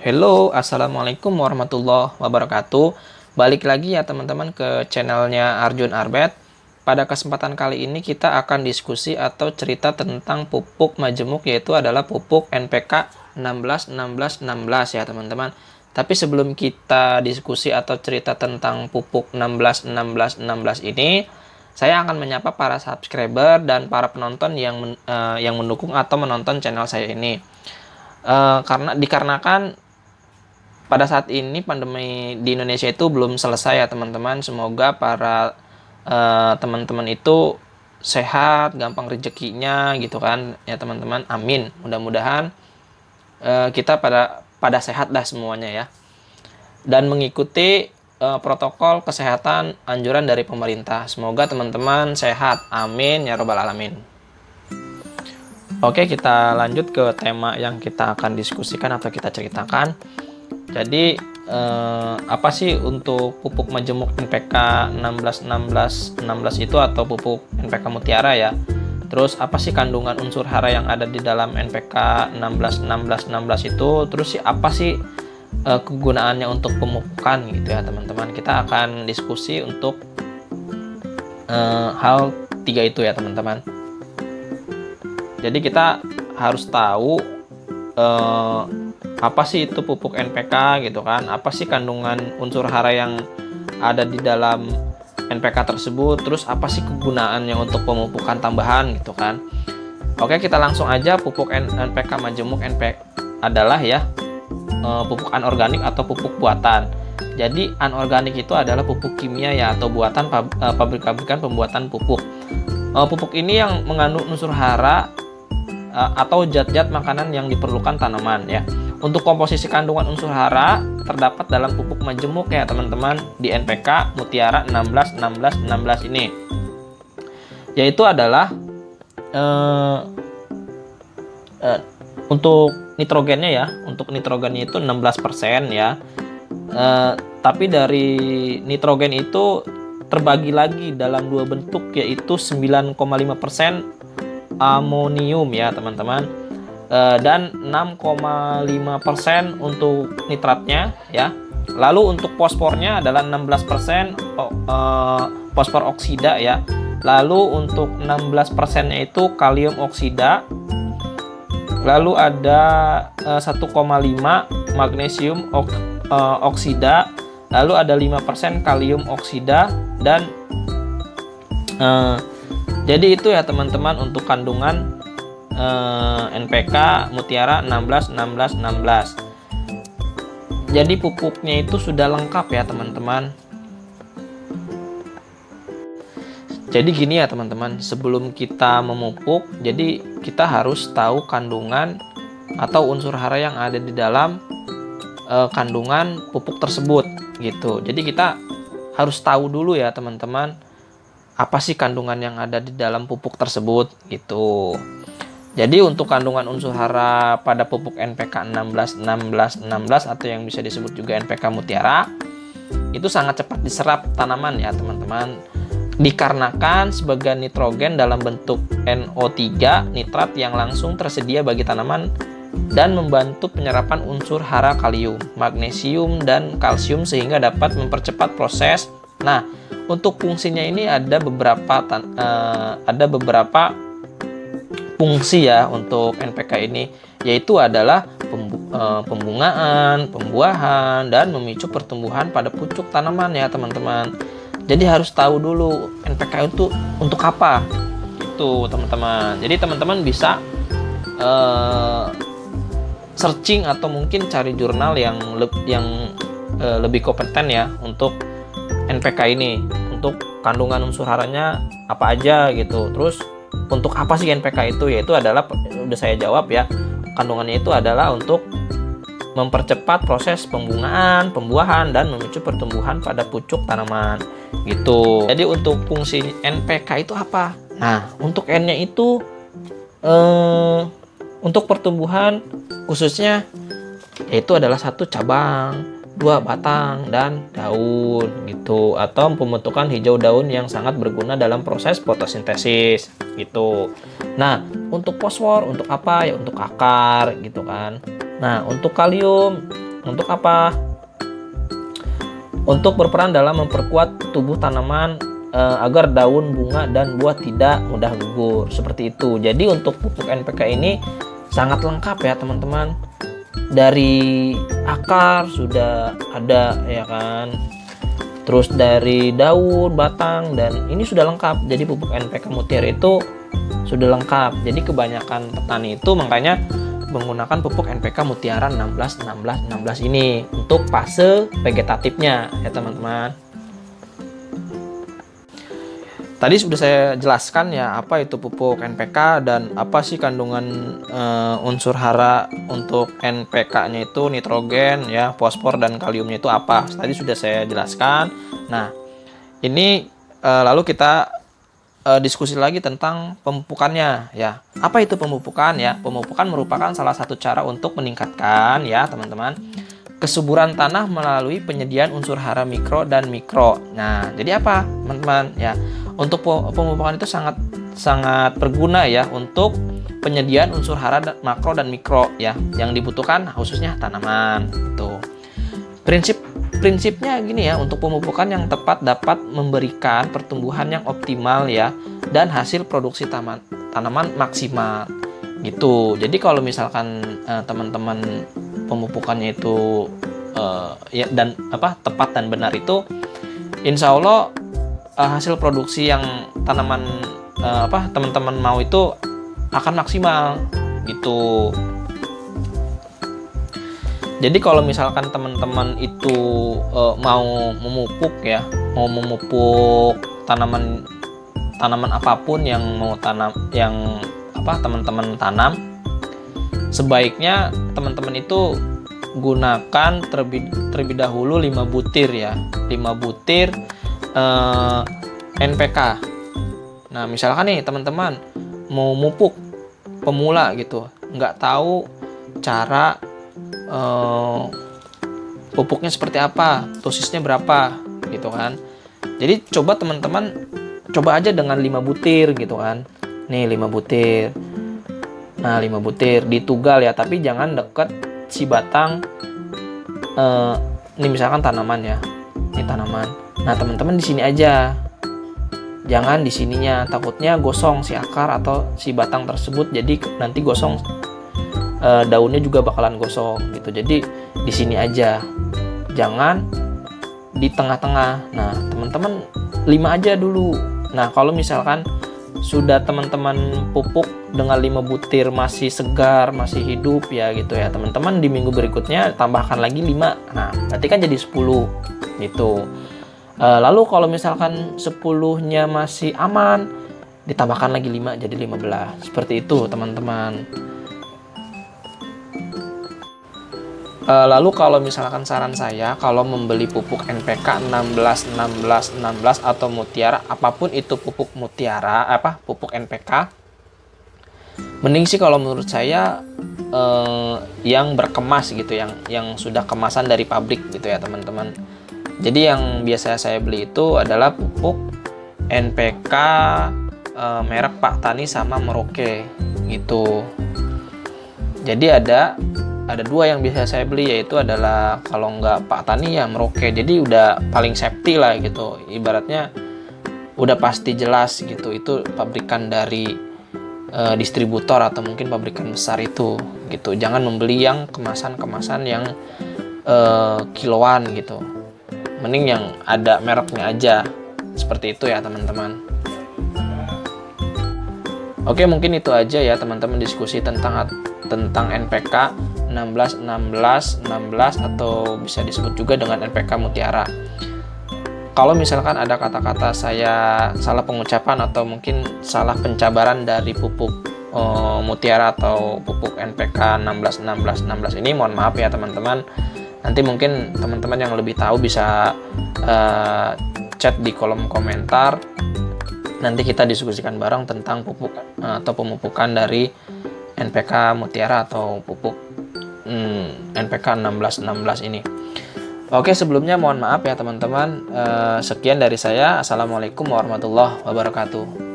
Halo, assalamualaikum warahmatullahi wabarakatuh. Balik lagi ya teman-teman ke channelnya Arjun Arbet. Pada kesempatan kali ini kita akan diskusi atau cerita tentang pupuk majemuk, yaitu adalah pupuk NPK 16-16-16 ya teman-teman. Tapi sebelum kita diskusi atau cerita tentang pupuk 16-16-16 ini, saya akan menyapa para subscriber dan para penonton yang mendukung atau menonton channel saya ini. Dikarenakan pada saat ini pandemi di Indonesia itu belum selesai ya teman-teman. Semoga para teman-teman itu sehat, gampang rezekinya gitu kan ya teman-teman. Amin. Mudah-mudahan kita pada sehat dah semuanya ya. Dan mengikuti protokol kesehatan anjuran dari pemerintah. Semoga teman-teman sehat. Amin ya robbal alamin. Oke, kita lanjut ke tema yang kita akan diskusikan atau kita ceritakan. Jadi apa sih untuk pupuk majemuk NPK 16-16-16 itu atau pupuk NPK Mutiara ya? Terus apa sih kandungan unsur hara yang ada di dalam NPK 16-16-16 itu? Terus sih apa sih kegunaannya untuk pemupukan gitu ya teman-teman? Kita akan diskusi untuk hal tiga itu ya teman-teman. Jadi kita harus tahu apa sih itu pupuk NPK gitu kan, apa sih kandungan unsur hara yang ada di dalam NPK tersebut, terus apa sih kegunaannya untuk pemupukan tambahan gitu kan. Oke, kita langsung aja. Pupuk NPK majemuk adalah ya pupuk anorganik atau pupuk buatan. Jadi anorganik itu adalah pupuk kimia ya, atau buatan pabrik-pabrikan pembuatan pupuk. Pupuk ini yang mengandung unsur hara atau zat-zat makanan yang diperlukan tanaman ya. Untuk komposisi kandungan unsur hara terdapat dalam pupuk majemuk ya teman-teman di NPK Mutiara 16-16-16 ini. Yaitu adalah untuk nitrogennya ya. Untuk nitrogennya itu 16% ya. Tapi dari nitrogen itu terbagi lagi dalam dua bentuk, yaitu 9,5% amonium ya teman-teman, dan 6,5% untuk nitratnya ya. Lalu untuk fosfornya adalah 16% fosfor oksida ya. Lalu untuk 16%-nya itu kalium oksida. Lalu ada 1,5 magnesium oksida. Lalu ada 5% kalium oksida. Dan jadi itu ya teman-teman untuk kandungan NPK Mutiara 16-16-16. Jadi pupuknya itu sudah lengkap ya teman-teman. Jadi gini ya teman-teman, sebelum kita memupuk, jadi kita harus tahu kandungan atau unsur hara yang ada di dalam kandungan pupuk tersebut gitu. Jadi kita harus tahu dulu ya teman-teman, apa sih kandungan yang ada di dalam pupuk tersebut gitu. Jadi untuk kandungan unsur hara pada pupuk NPK 16-16-16 atau yang bisa disebut juga NPK Mutiara itu sangat cepat diserap tanaman ya teman-teman. Dikarenakan sebagai nitrogen dalam bentuk NO3 nitrat yang langsung tersedia bagi tanaman dan membantu penyerapan unsur hara kalium, magnesium, dan kalsium sehingga dapat mempercepat proses. Nah, untuk fungsinya ini ada beberapa fungsi ya untuk NPK ini, yaitu adalah pembungaan, pembuahan, dan memicu pertumbuhan pada pucuk tanaman ya teman-teman. Jadi harus tahu dulu NPK itu untuk apa itu teman-teman. Jadi teman-teman bisa searching atau mungkin cari jurnal yang lebih kompeten ya untuk NPK ini, untuk kandungan unsur haranya apa aja gitu. Terus untuk apa sih NPK itu? Yaitu adalah, udah saya jawab ya, kandungannya itu adalah untuk mempercepat proses pembungaan, pembuahan, dan memicu pertumbuhan pada pucuk tanaman gitu. Jadi untuk fungsi NPK itu apa? Nah, untuk N-nya itu untuk pertumbuhan khususnya, yaitu adalah 1 cabang, 2 batang, dan daun gitu, atau pembentukan hijau daun yang sangat berguna dalam proses fotosintesis gitu. Nah, untuk fosfor untuk apa ya? Untuk akar gitu kan. Nah, untuk kalium Untuk apa? Untuk berperan dalam memperkuat tubuh tanaman agar daun, bunga, dan buah tidak mudah gugur. Seperti itu. Jadi untuk pupuk NPK ini sangat lengkap ya teman-teman. Dari akar sudah ada ya kan. Terus dari daun, batang, dan ini sudah lengkap. Jadi pupuk NPK Mutiara itu sudah lengkap. Jadi kebanyakan petani itu makanya menggunakan pupuk NPK Mutiara 16 ini untuk fase vegetatifnya ya teman-teman. Tadi sudah saya jelaskan ya apa itu pupuk NPK dan apa sih kandungan unsur hara untuk NPK-nya itu, nitrogen ya, fosfor dan kaliumnya itu apa. Tadi sudah saya jelaskan. Nah, ini lalu kita diskusi lagi tentang pemupukannya ya. Apa itu pemupukan ya? Pemupukan merupakan salah satu cara untuk meningkatkan ya teman-teman kesuburan tanah melalui penyediaan unsur hara mikro dan mikro. Nah, jadi apa teman-teman ya? Untuk pemupukan itu sangat berguna ya untuk penyediaan unsur hara makro dan mikro ya yang dibutuhkan khususnya tanaman. Tuh. Prinsipnya gini ya, untuk pemupukan yang tepat dapat memberikan pertumbuhan yang optimal ya dan hasil produksi tanaman maksimal gitu. Jadi kalau misalkan teman-teman pemupukannya itu ya dan tepat dan benar itu, insya Allah hasil produksi yang tanaman teman-teman mau itu akan maksimal gitu. Jadi kalau misalkan teman-teman itu mau memupuk ya, mau memupuk tanaman apapun yang mau teman-teman tanam, sebaiknya teman-teman itu gunakan terlebih dahulu 5 butir ya, 5 butir NPK. Nah, misalkan nih teman-teman mau mupuk pemula gitu, nggak tahu cara pupuknya seperti apa, dosisnya berapa gitu kan. Jadi coba teman-teman coba aja dengan 5 butir gitu kan. Nih 5 butir. Nah 5 butir ditugal ya, tapi jangan deket si batang. Ini misalkan tanaman ya, ini tanaman. Nah teman-teman di sini aja, jangan di sininya, takutnya gosong si akar atau si batang tersebut. Jadi nanti gosong, daunnya juga bakalan gosong gitu. Jadi di sini aja, jangan di tengah-tengah. Nah teman-teman 5 aja dulu. Nah kalau misalkan sudah teman-teman pupuk dengan 5 butir masih segar, masih hidup ya gitu ya, teman-teman di minggu berikutnya tambahkan lagi 5. Nah berarti kan jadi 10 gitu. Lalu kalau misalkan 10-nya masih aman, ditambahkan lagi 5 jadi 15. Seperti itu teman-teman. Lalu kalau misalkan saran saya, kalau membeli pupuk NPK 16 atau Mutiara, apapun itu pupuk Mutiara, pupuk NPK, mending sih kalau menurut saya yang berkemas gitu, yang sudah kemasan dari pabrik gitu ya teman-teman. Jadi yang biasa saya beli itu adalah pupuk NPK merek Pak Tani sama Merauke gitu. Jadi ada 2 yang biasa saya beli, yaitu adalah kalau nggak Pak Tani ya Merauke. Jadi udah paling safety lah gitu, ibaratnya udah pasti jelas gitu itu pabrikan dari distributor atau mungkin pabrikan besar itu gitu. Jangan membeli yang kemasan yang kiloan gitu, mending yang ada mereknya aja. Seperti itu ya teman-teman. Oke, mungkin itu aja ya teman-teman diskusi tentang NPK 16 atau bisa disebut juga dengan NPK Mutiara. Kalau misalkan ada kata-kata saya salah pengucapan atau mungkin salah pencabaran dari pupuk Mutiara atau pupuk NPK 16 ini, mohon maaf ya teman-teman. Nanti mungkin teman-teman yang lebih tahu bisa chat di kolom komentar. Nanti kita diskusikan bareng tentang pupuk atau pemupukan dari NPK Mutiara atau pupuk NPK 16 ini. Oke, sebelumnya mohon maaf ya teman-teman. Sekian dari saya. Assalamualaikum warahmatullahi wabarakatuh.